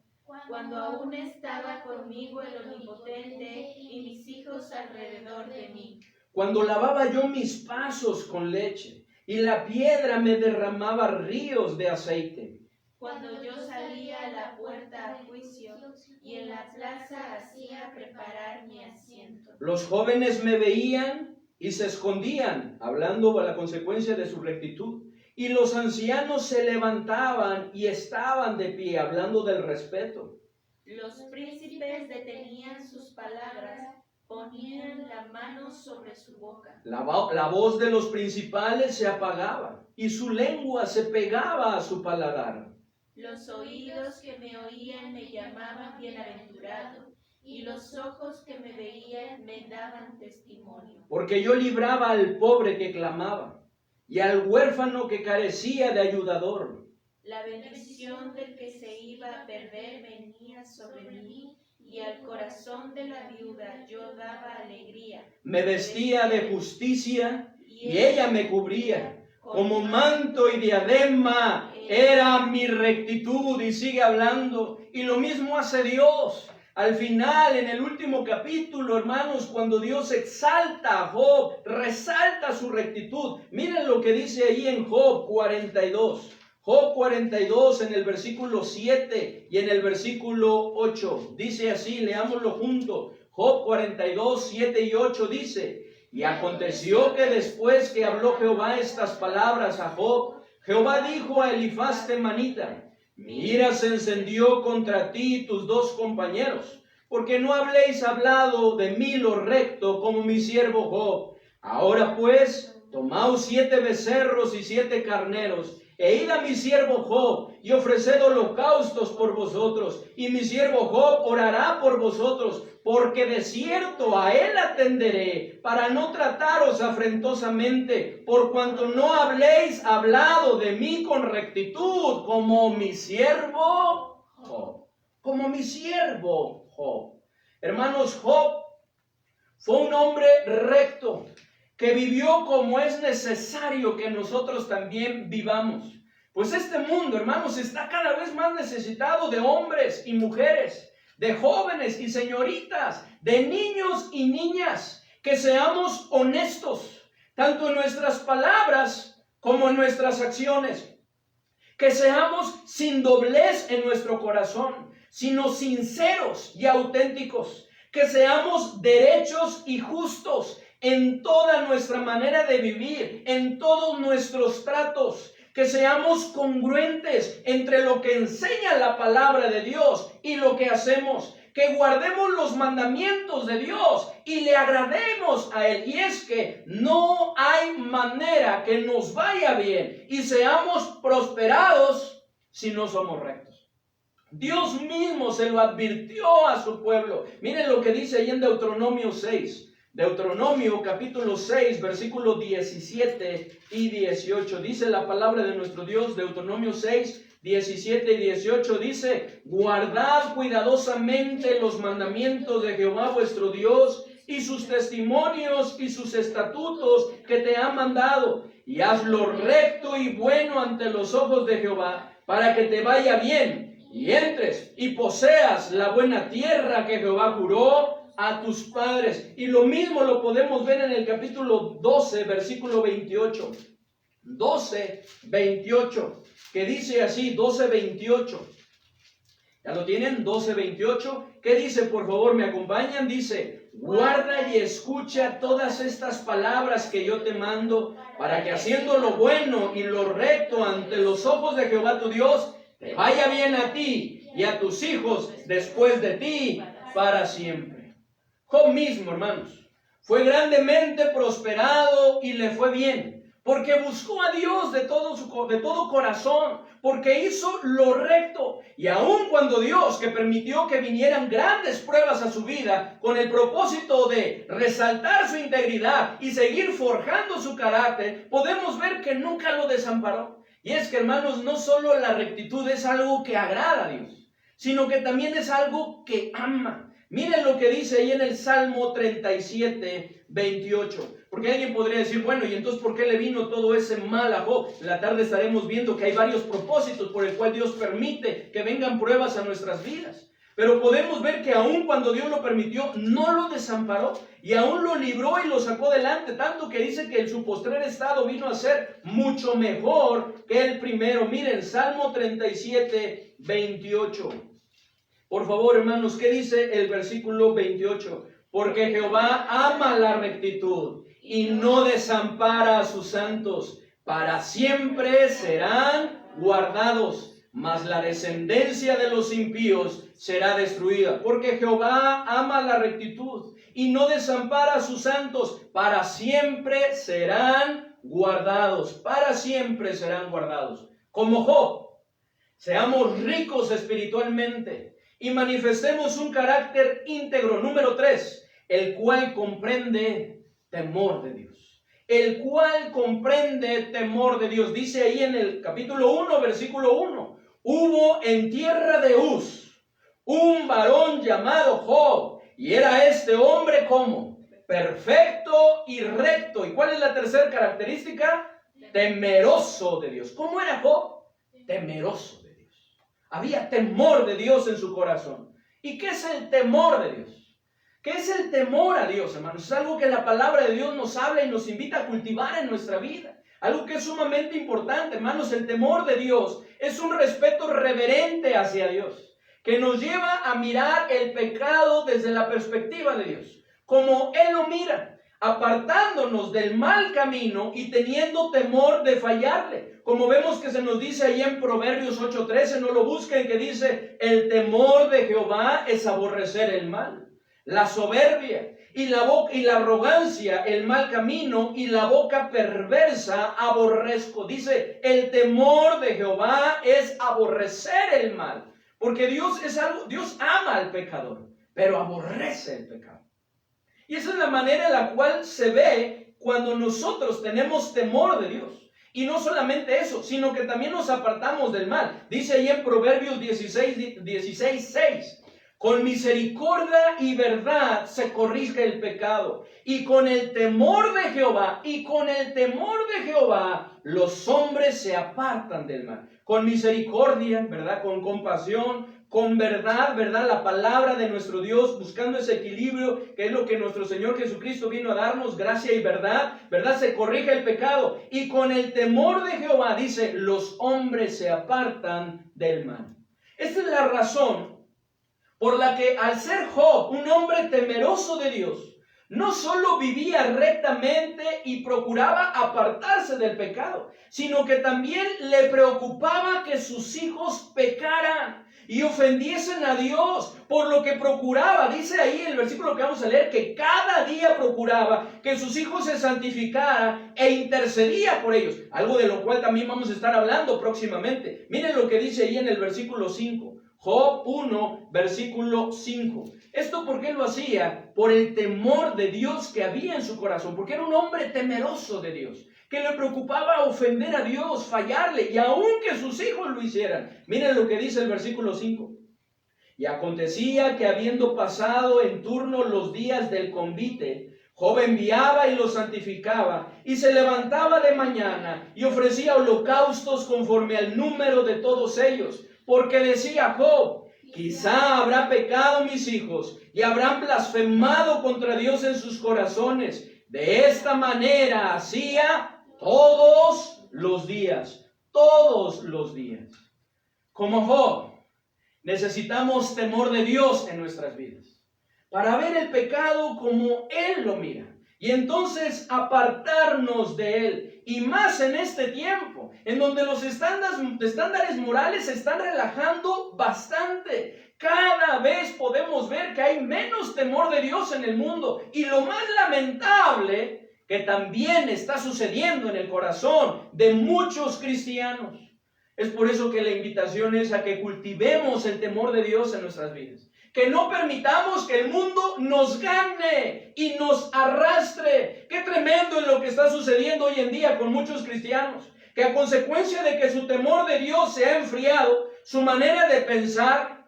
Cuando aún estaba conmigo el Omnipotente y mis hijos alrededor de mí. Cuando lavaba yo mis pasos con leche y la piedra me derramaba ríos de aceite. Cuando yo salía a la puerta a juicio y en la plaza hacía preparar mi asiento. Los jóvenes me veían y se escondían, hablando a la consecuencia de su rectitud. Y los ancianos se levantaban y estaban de pie, hablando del respeto. Los príncipes detenían sus palabras, ponían la mano sobre su boca. La voz de los principales se apagaba y su lengua se pegaba a su paladar. Los oídos que me oían me llamaban bienaventurado, y los ojos que me veían me daban testimonio. Porque yo libraba al pobre que clamaba, y al huérfano que carecía de ayudador. La bendición del que se iba a perder venía sobre mí, y al corazón de la viuda yo daba alegría. Me vestía de justicia y ella me cubría. Como manto y diadema era mi rectitud. Y sigue hablando. Y lo mismo hace Dios. Al final, en el último capítulo, hermanos, cuando Dios exalta a Job, resalta su rectitud. Miren lo que dice ahí en Job 42. Job 42 en el versículo 7 y en el versículo 8. Dice así, leámoslo juntos. Job 42, 7 y 8 dice: y aconteció que después que habló Jehová estas palabras a Job, Jehová dijo a Elifaz temanita: mi ira se encendió contra ti y tus dos compañeros, porque no habléis hablado de mí lo recto como mi siervo Job. Ahora pues, tomaos 7 becerros y 7 carneros, e id a mi siervo Job, y ofreced holocaustos por vosotros, y mi siervo Job orará por vosotros, porque de cierto a él atenderé, para no trataros afrentosamente, por cuanto no habléis hablado de mí con rectitud, como mi siervo Job. Como mi siervo Job. Hermanos, Job fue un hombre recto, que vivió como es necesario que nosotros también vivamos. Pues este mundo, hermanos, está cada vez más necesitado de hombres y mujeres, de jóvenes y señoritas, de niños y niñas, que seamos honestos, tanto en nuestras palabras como en nuestras acciones. Que seamos sin doblez en nuestro corazón, sino sinceros y auténticos. Que seamos derechos y justos en toda nuestra manera de vivir, en todos nuestros tratos, que seamos congruentes entre lo que enseña la palabra de Dios y lo que hacemos, que guardemos los mandamientos de Dios y le agrademos a Él. Y es que no hay manera que nos vaya bien y seamos prosperados si no somos rectos. Dios mismo se lo advirtió a su pueblo. Miren lo que dice ahí en Deuteronomio 6. Deuteronomio capítulo 6, versículos 17 y 18. Dice la palabra de nuestro Dios, Deuteronomio 6, 17 y 18. Dice: guardad cuidadosamente los mandamientos de Jehová vuestro Dios y sus testimonios y sus estatutos que te ha mandado, y haz lo recto y bueno ante los ojos de Jehová, para que te vaya bien y entres y poseas la buena tierra que Jehová juró a tus padres. Y lo mismo lo podemos ver en el capítulo 12, versículo 28. 12, 28, que dice así, 12, 28. ¿Ya lo tienen? 12, 28. ¿Qué dice? Por favor, ¿me acompañan? Dice: guarda y escucha todas estas palabras que yo te mando, para que haciendo lo bueno y lo recto ante los ojos de Jehová tu Dios, te vaya bien a ti y a tus hijos después de ti para siempre. Job mismo, hermanos, fue grandemente prosperado y le fue bien, porque buscó a Dios de todo corazón, porque hizo lo recto. Y aun cuando Dios, que permitió que vinieran grandes pruebas a su vida, con el propósito de resaltar su integridad y seguir forjando su carácter, podemos ver que nunca lo desamparó. Y es que, hermanos, no solo la rectitud es algo que agrada a Dios, sino que también es algo que ama. Miren lo que dice ahí en el Salmo 37, 28. Porque alguien podría decir: bueno, ¿y entonces por qué le vino todo ese mal a Job? En la tarde estaremos viendo que hay varios propósitos por el cual Dios permite que vengan pruebas a nuestras vidas. Pero podemos ver que aun cuando Dios lo permitió, no lo desamparó y aún lo libró y lo sacó adelante. Tanto que dice que en su postrer estado vino a ser mucho mejor que el primero. Miren, Salmo 37, 28. Por favor, hermanos, ¿qué dice el versículo 28? Porque Jehová ama la rectitud y no desampara a sus santos. Para siempre serán guardados, mas la descendencia de los impíos será destruida. Porque Jehová ama la rectitud y no desampara a sus santos. Para siempre serán guardados. Para siempre serán guardados. Como Job, seamos ricos espiritualmente y manifestemos un carácter íntegro. Número 3, el cual comprende temor de Dios. El cual comprende temor de Dios. Dice ahí en el capítulo 1, versículo 1. Hubo en tierra de Uz un varón llamado Job, y era este hombre como perfecto y recto. ¿Y cuál es la tercera característica? Temeroso de Dios. ¿Cómo era Job? Temeroso de Dios. Había temor de Dios en su corazón. ¿Y qué es el temor de Dios? ¿Qué es el temor a Dios, hermanos? Es algo que la palabra de Dios nos habla y nos invita a cultivar en nuestra vida. Algo que es sumamente importante, hermanos. El temor de Dios es un respeto reverente hacia Dios, que nos lleva a mirar el pecado desde la perspectiva de Dios, como Él lo mira, apartándonos del mal camino y teniendo temor de fallarle. Como vemos que se nos dice ahí en Proverbios 8:13, no lo busquen, que dice: el temor de Jehová es aborrecer el mal, la soberbia y la arrogancia, el mal camino y la boca perversa aborrezco. Dice, el temor de Jehová es aborrecer el mal, porque Dios ama al pecador, pero aborrece el pecado. Y esa es la manera en la cual se ve cuando nosotros tenemos temor de Dios. Y no solamente eso, sino que también nos apartamos del mal. Dice ahí en Proverbios 16:6, con misericordia y verdad se corrige el pecado, y con el temor de Jehová, los hombres se apartan del mal. Con misericordia, ¿verdad? Con compasión, con verdad, ¿verdad? La palabra de nuestro Dios, buscando ese equilibrio, que es lo que nuestro Señor Jesucristo vino a darnos, gracia y verdad, ¿verdad? Se corrige el pecado. Y con el temor de Jehová, dice, los hombres se apartan del mal. Esta es la razón por la que, al ser Job un hombre temeroso de Dios, no solo vivía rectamente y procuraba apartarse del pecado, sino que también le preocupaba que sus hijos pecaran y ofendiesen a Dios, por lo que procuraba, dice ahí el versículo que vamos a leer, que cada día procuraba que sus hijos se santificaran e intercedía por ellos, algo de lo cual también vamos a estar hablando próximamente. Miren lo que dice ahí en el versículo 5. Job 1, versículo 5. ¿Esto por qué lo hacía? Por el temor de Dios que había en su corazón, porque era un hombre temeroso de Dios, que le preocupaba ofender a Dios, fallarle, y aun que sus hijos lo hicieran. Miren lo que dice el versículo 5. Y acontecía que, habiendo pasado en turno los días del convite, Job enviaba y los santificaba, y se levantaba de mañana y ofrecía holocaustos conforme al número de todos ellos. Porque decía Job, quizá habrá pecado mis hijos y habrán blasfemado contra Dios en sus corazones. De esta manera hacía todos los días. Como Job, necesitamos temor de Dios en nuestras vidas, para ver el pecado como Él lo mira, y entonces apartarnos de Él. Y más en este tiempo, en donde los estándares morales se están relajando bastante. Cada vez podemos ver que hay menos temor de Dios en el mundo. Y lo más lamentable, que también está sucediendo en el corazón de muchos cristianos. Es por eso que la invitación es a que cultivemos el temor de Dios en nuestras vidas. Que no permitamos que el mundo nos gane y nos arrastre. Qué tremendo es lo que está sucediendo hoy en día con muchos cristianos, que a consecuencia de que su temor de Dios se ha enfriado, su manera de pensar,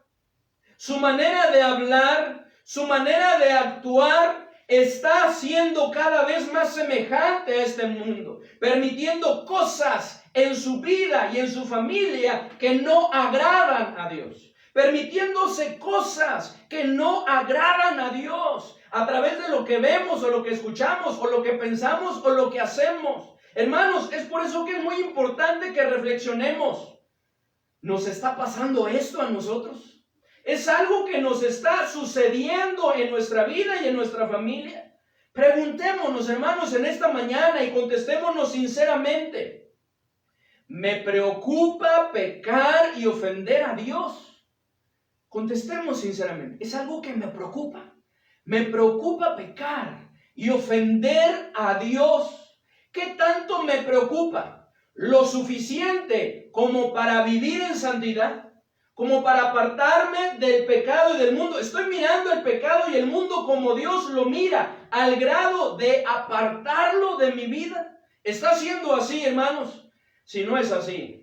su manera de hablar, su manera de actuar, está siendo cada vez más semejante a este mundo, permitiendo cosas en su vida y en su familia que no agradan a Dios. Permitiéndose cosas que no agradan a Dios a través de lo que vemos o lo que escuchamos o lo que pensamos o lo que hacemos. Hermanos, es por eso que es muy importante que reflexionemos. ¿Nos está pasando esto a nosotros? ¿Es algo que nos está sucediendo en nuestra vida y en nuestra familia? Preguntémonos, hermanos, en esta mañana y contestémonos sinceramente. ¿Me preocupa pecar y ofender a Dios? Contestemos sinceramente, es algo que me preocupa. Me preocupa pecar y ofender a Dios. ¿Qué tanto me preocupa? ¿Lo suficiente como para vivir en santidad? ¿Como para apartarme del pecado y del mundo? Estoy mirando el pecado y el mundo como Dios lo mira, al grado de apartarlo de mi vida. ¿Está siendo así, hermanos? Si no es así,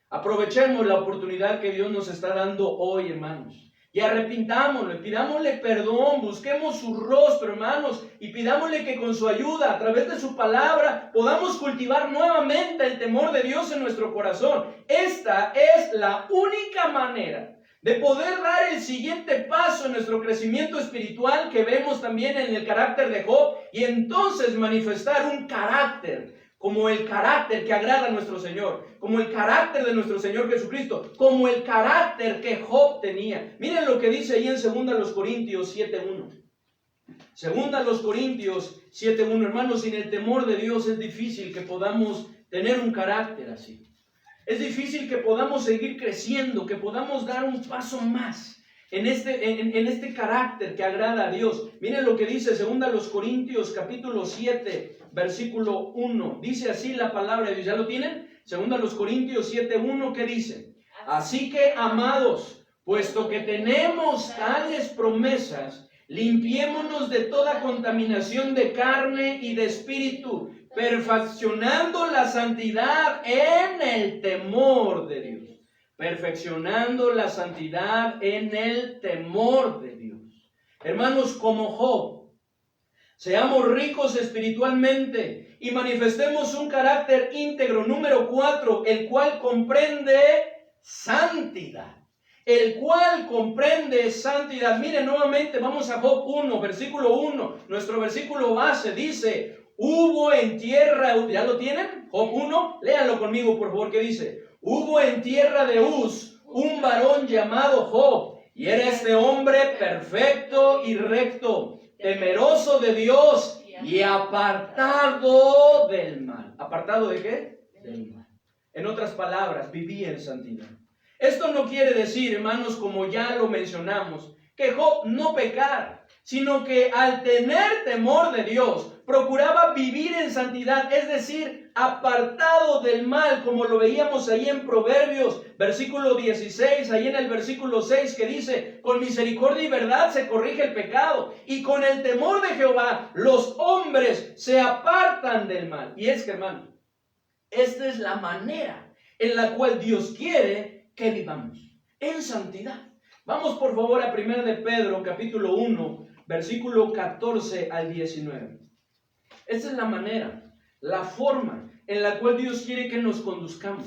aprovechemos la oportunidad que Dios nos está dando hoy, hermanos, y arrepintámosle, pidámosle perdón, busquemos su rostro, hermanos, y pidámosle que con su ayuda, a través de su palabra, podamos cultivar nuevamente el temor de Dios en nuestro corazón. Esta es la única manera de poder dar el siguiente paso en nuestro crecimiento espiritual que vemos también en el carácter de Job, y entonces manifestar un carácter como el carácter que agrada a nuestro Señor, como el carácter de nuestro Señor Jesucristo, como el carácter que Job tenía. Miren lo que dice ahí en 2 Corintios 7:1. 2 Corintios 7:1. Hermanos, sin el temor de Dios es difícil que podamos tener un carácter así. Es difícil que podamos seguir creciendo, que podamos dar un paso más en este carácter que agrada a Dios. Miren lo que dice 2 Corintios capítulo 7, versículo 1. Dice así la palabra de Dios. ¿Ya lo tienen? 2 Corintios 7:1, ¿qué dice? Así que, amados, puesto que tenemos tales promesas, limpiémonos de toda contaminación de carne y de espíritu, perfeccionando la santidad en el temor de Dios. Perfeccionando la santidad en el temor de Dios. Hermanos, como Job, seamos ricos espiritualmente y manifestemos un carácter íntegro. Número 4, el cual comprende santidad. El cual comprende santidad. Miren nuevamente, vamos a Job 1, versículo 1. Nuestro versículo base dice: hubo en tierra, ¿ya lo tienen? Job 1, léanlo conmigo por favor, ¿qué dice? Hubo en tierra de Uz un varón llamado Job, y era este hombre perfecto y recto, temeroso de Dios y apartado del mal. ¿Apartado de qué? Del mal. En otras palabras, vivía en santidad. Esto no quiere decir, hermanos, como ya lo mencionamos, que Job no pecara, sino que al tener temor de Dios, procuraba vivir en santidad, es decir, apartado del mal, como lo veíamos ahí en Proverbios, versículo 16, ahí en el versículo 6, que dice: con misericordia y verdad se corrige el pecado, y con el temor de Jehová los hombres se apartan del mal. Y es que, hermano, esta es la manera en la cual Dios quiere que vivamos, en santidad. Vamos por favor a 1 de Pedro, capítulo 1, versículo 14 al 19. Esta es la manera, la forma en la cual Dios quiere que nos conduzcamos,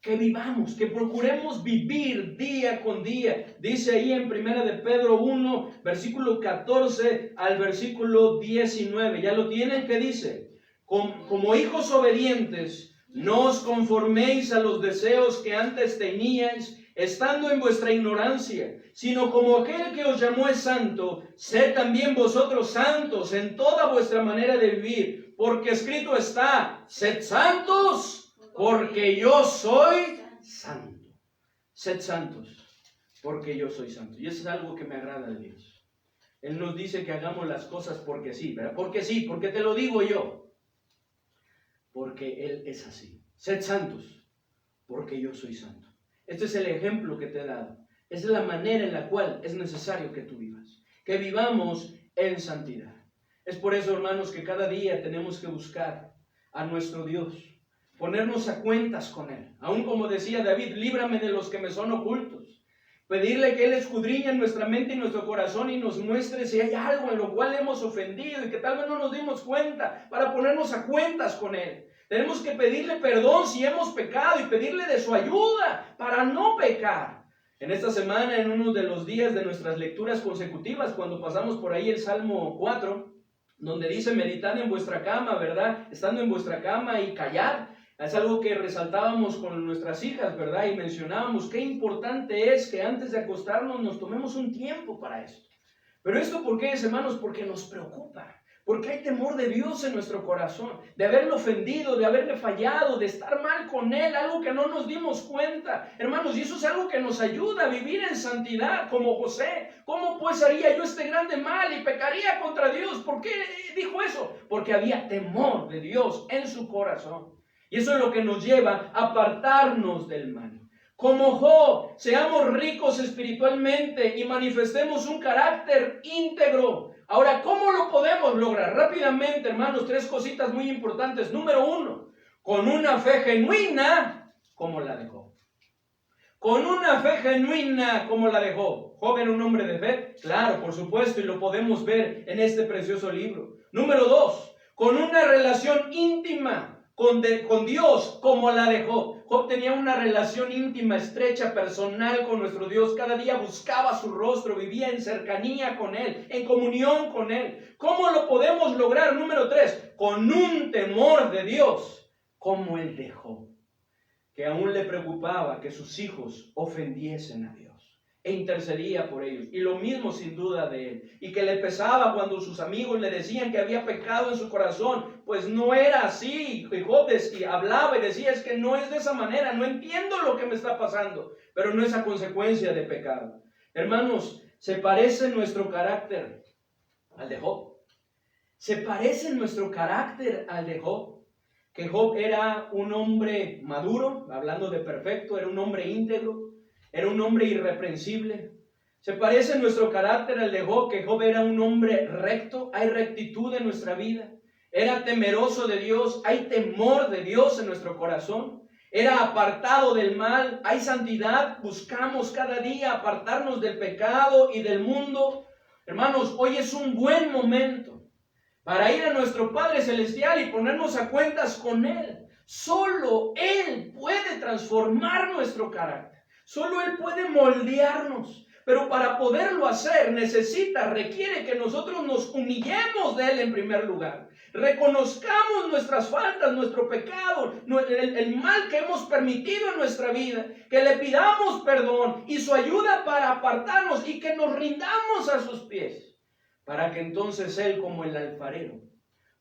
que vivamos, que procuremos vivir día con día. Dice ahí en 1 de Pedro 1, versículo 14 al versículo 19. ¿Ya lo tienen? ¿Qué dice? Como hijos obedientes, no os conforméis a los deseos que antes teníais, estando en vuestra ignorancia, sino como aquel que os llamó es santo, sed también vosotros santos en toda vuestra manera de vivir, porque escrito está: sed santos, porque yo soy santo. Sed santos, porque yo soy santo. Y eso es algo que me agrada de Dios. Él nos dice que hagamos las cosas porque sí, ¿verdad? Porque sí, porque te lo digo yo. Porque Él es así. Sed santos, porque yo soy santo. Este es el ejemplo que te he dado. Esa es la manera en la cual es necesario que tú vivas. Que vivamos en santidad. Es por eso, hermanos, que cada día tenemos que buscar a nuestro Dios. Ponernos a cuentas con Él. Aún como decía David: líbrame de los que me son ocultos. Pedirle que Él escudriñe nuestra mente y nuestro corazón y nos muestre si hay algo en lo cual hemos ofendido y que tal vez no nos dimos cuenta, para ponernos a cuentas con Él. Tenemos que pedirle perdón si hemos pecado y pedirle de su ayuda para no pecar. En esta semana, en uno de los días de nuestras lecturas consecutivas, cuando pasamos por ahí el Salmo 4, donde dice: meditad en vuestra cama, ¿verdad? Estando en vuestra cama y callad. Es algo que resaltábamos con nuestras hijas, ¿verdad? Y mencionábamos qué importante es que antes de acostarnos nos tomemos un tiempo para esto. Pero esto, ¿por qué es, hermanos? Porque nos preocupa. Porque hay temor de Dios en nuestro corazón, de haberle ofendido, de haberle fallado, de estar mal con Él, algo que no nos dimos cuenta. Hermanos, y eso es algo que nos ayuda a vivir en santidad, como José. ¿Cómo pues haría yo este grande mal y pecaría contra Dios? ¿Por qué dijo eso? Porque había temor de Dios en su corazón. Y eso es lo que nos lleva a apartarnos del mal. Como Job, seamos ricos espiritualmente y manifestemos un carácter íntegro. Ahora, ¿cómo lo podemos lograr? Rápidamente, hermanos, 3 cositas muy importantes. Número 1, con una fe genuina como la de Job. con una fe genuina como la de Job. ¿Job era un hombre de fe? Claro, por supuesto, y lo podemos ver en este precioso libro. Número 2, con una relación íntima con Dios como la de Job. Job tenía una relación íntima, estrecha, personal con nuestro Dios. Cada día buscaba su rostro, vivía en cercanía con Él, en comunión con Él. ¿Cómo lo podemos lograr? Número 3, con un temor de Dios como el de Job, que aún le preocupaba que sus hijos ofendiesen a Dios e intercedía por ellos. Y lo mismo sin duda de él. Y que le pesaba cuando sus amigos le decían que había pecado en su corazón. Pues no era así. Y Job hablaba y decía, es que no es de esa manera. No entiendo lo que me está pasando. Pero no es a consecuencia de pecado. Hermanos, ¿se parece nuestro carácter al de Job? ¿Se parece nuestro carácter al de Job? Que Job era un hombre maduro, hablando de perfecto, era un hombre íntegro. Era un hombre irreprensible. ¿Se parece nuestro carácter al de Job, que Job era un hombre recto? Hay rectitud en nuestra vida. Era temeroso de Dios. Hay temor de Dios en nuestro corazón. Era apartado del mal. Hay santidad. Buscamos cada día apartarnos del pecado y del mundo. Hermanos, hoy es un buen momento para ir a nuestro Padre Celestial y ponernos a cuentas con Él. Solo Él puede transformar nuestro carácter. Solo Él puede moldearnos, pero para poderlo hacer requiere que nosotros nos humillemos de Él en primer lugar. Reconozcamos nuestras faltas, nuestro pecado, el mal que hemos permitido en nuestra vida, que le pidamos perdón y su ayuda para apartarnos y que nos rindamos a sus pies, para que entonces Él, como el alfarero,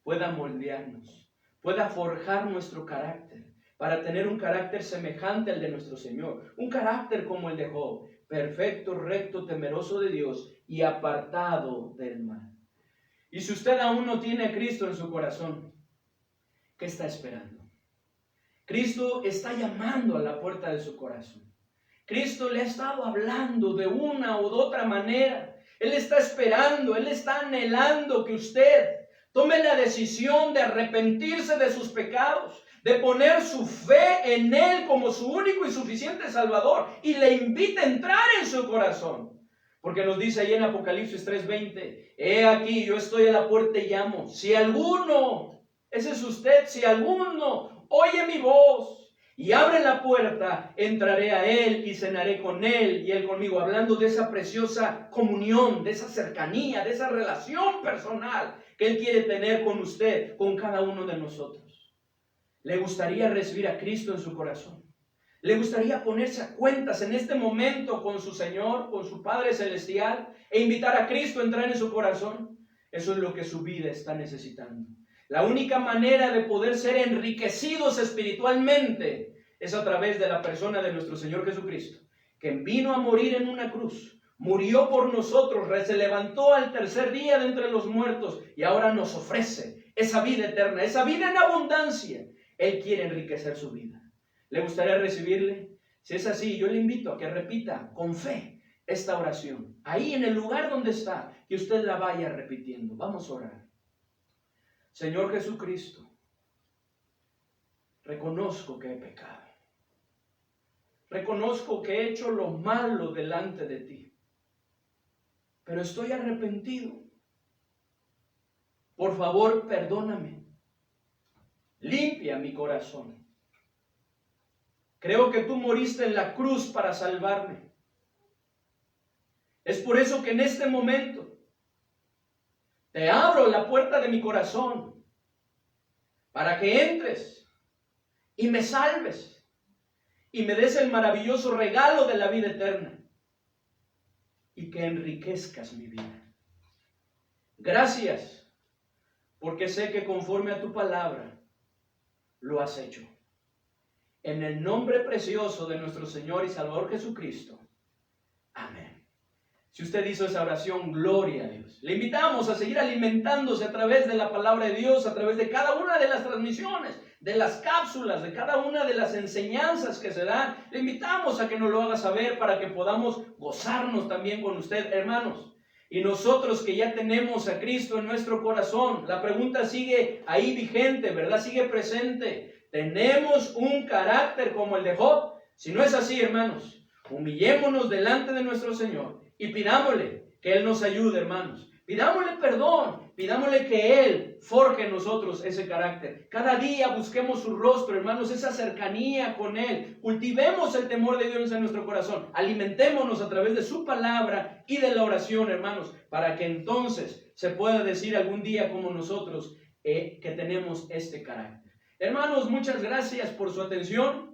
pueda moldearnos, pueda forjar nuestro carácter, para tener un carácter semejante al de nuestro Señor, un carácter como el de Job, perfecto, recto, temeroso de Dios y apartado del mal. Y si usted aún no tiene a Cristo en su corazón, ¿qué está esperando? Cristo está llamando a la puerta de su corazón. Cristo le ha estado hablando de una u otra manera. Él está esperando, Él está anhelando que usted tome la decisión de arrepentirse de sus pecados, de poner su fe en Él como su único y suficiente Salvador y le invita a entrar en su corazón. Porque nos dice ahí en Apocalipsis 3:20, he aquí, yo estoy a la puerta y llamo. Si alguno, ese es usted, si alguno oye mi voz y abre la puerta, entraré a Él y cenaré con Él y Él conmigo. Hablando de esa preciosa comunión, de esa cercanía, de esa relación personal que Él quiere tener con usted, con cada uno de nosotros. ¿Le gustaría recibir a Cristo en su corazón? ¿Le gustaría ponerse a cuentas en este momento con su Señor, con su Padre Celestial, e invitar a Cristo a entrar en su corazón? Eso es lo que su vida está necesitando. La única manera de poder ser enriquecidos espiritualmente es a través de la persona de nuestro Señor Jesucristo, que vino a morir en una cruz, murió por nosotros, se levantó al tercer día de entre los muertos y ahora nos ofrece esa vida eterna, esa vida en abundancia. Él quiere enriquecer su vida. ¿Le gustaría recibirle? Si es así, yo le invito a que repita con fe esta oración. Ahí en el lugar donde está, que usted la vaya repitiendo. Vamos a orar. Señor Jesucristo, reconozco que he pecado. Reconozco que he hecho lo malo delante de ti. Pero estoy arrepentido. Por favor, perdóname. Limpia mi corazón. Creo que tú moriste en la cruz para salvarme. Es por eso que en este momento te abro la puerta de mi corazón para que entres y me salves y me des el maravilloso regalo de la vida eterna y que enriquezcas mi vida. Gracias, porque sé que conforme a tu palabra lo has hecho. En el nombre precioso de nuestro Señor y Salvador Jesucristo. Amén. Si usted hizo esa oración, gloria a Dios. Le invitamos a seguir alimentándose a través de la palabra de Dios, a través de cada una de las transmisiones, de las cápsulas, de cada una de las enseñanzas que se dan. Le invitamos a que nos lo haga saber para que podamos gozarnos también con usted, hermanos. Y nosotros que ya tenemos a Cristo en nuestro corazón, la pregunta sigue ahí vigente, ¿verdad? Sigue presente. ¿Tenemos un carácter como el de Job? Si no es así, hermanos, Humillémonos delante de nuestro Señor y pidámosle que Él nos ayude, hermanos. Pidámosle perdón, pidámosle que Él forje en nosotros ese carácter. Cada día busquemos su rostro, hermanos, esa cercanía con Él. Cultivemos el temor de Dios en nuestro corazón. Alimentémonos a través de su palabra y de la oración, hermanos, para que entonces se pueda decir algún día como nosotros que tenemos este carácter. Hermanos, muchas gracias por su atención.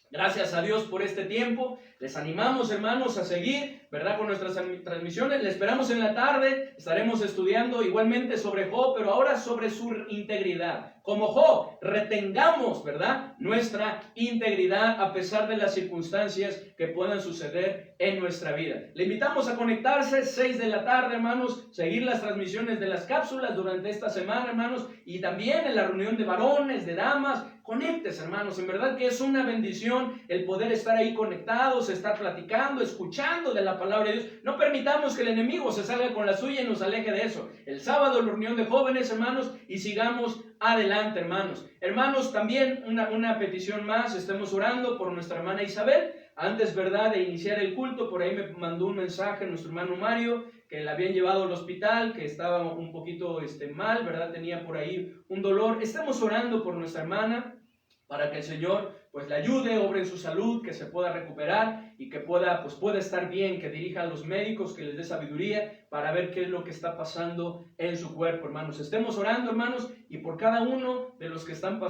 Gracias a Dios por este tiempo. Les animamos, hermanos, a seguir, ¿verdad?, con nuestras transmisiones. Le esperamos en la tarde. Estaremos estudiando igualmente sobre Job, pero ahora sobre su integridad. Como Job, retengamos, ¿verdad?, nuestra integridad a pesar de las circunstancias que puedan suceder en nuestra vida. Le invitamos a conectarse 6 de la tarde, hermanos, seguir las transmisiones de las cápsulas durante esta semana, hermanos, y también en la reunión de varones, de damas. Conéctese, hermanos, en verdad que es una bendición el poder estar ahí conectados, estar platicando, escuchando de la palabra de Dios. No permitamos que el enemigo se salga con la suya y nos aleje de eso. El sábado la reunión de jóvenes, hermanos, y sigamos adelante, hermanos. Hermanos, también una petición más, estemos orando por nuestra hermana Isabel. Antes, ¿verdad?, de iniciar el culto, por ahí me mandó un mensaje nuestro hermano Mario, que la habían llevado al hospital, que estaba un poquito mal, ¿verdad?, tenía por ahí un dolor. Estamos orando por nuestra hermana, para que el Señor pues la ayude, obre en su salud, que se pueda recuperar y que pueda estar bien, que dirija a los médicos, que les dé sabiduría para ver qué es lo que está pasando en su cuerpo, hermanos. Estemos orando, hermanos, y por cada uno de los que están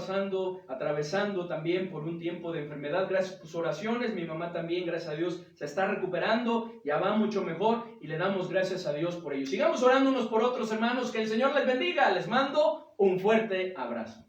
atravesando también por un tiempo de enfermedad. Gracias por sus oraciones. Mi mamá también, gracias a Dios, se está recuperando, ya va mucho mejor y le damos gracias a Dios por ello. Sigamos orando unos por otros, hermanos, que el Señor les bendiga. Les mando un fuerte abrazo.